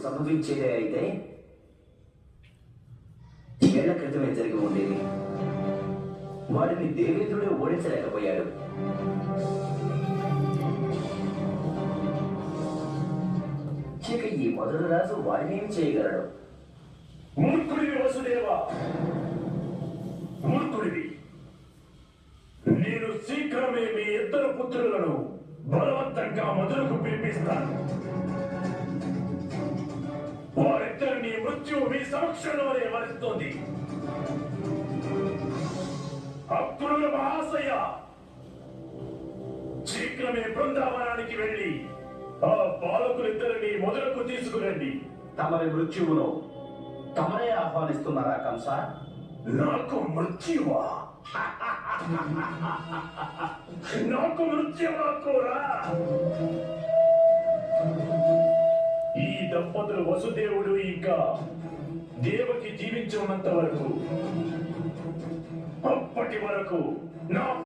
సంభవించేదే అయితే ఏళ్ల క్రితమే జరిగి ఉండేది. వాడిని దేవేంద్రుడే ఓడించలేకపోయాడు. ఇక ఈ మొదటి రాజు వాడినేమి చేయగలడు? మూర్ఖుడివి వసుదేవా, మూర్ఖుడివి. నేను శీఘ్రమే మీ ఇద్దరు పుత్రులను బలవంతంగా మధురకు పిలిపిస్తాను. వారిద్దరిని మృత్యు మీ సమక్షంలోనే వరిస్తోంది. అక్రూర మహాశయ, శీఘ్రమే బృందావనానికి వెళ్ళి ఆ బాలకులిద్దరిని మొదలకు తీసుకురండి. తమరి మృత్యువును తమరే ఆహ్వానిస్తున్నారా కంస? నాకు మృత్యువా? నాకు మృత్యువా కూడా? ఈ దంపతులు వసుదేవుడు ఇంకా దేవకి జీవించి ఉన్నంత వరకు, అప్పటి వరకు నా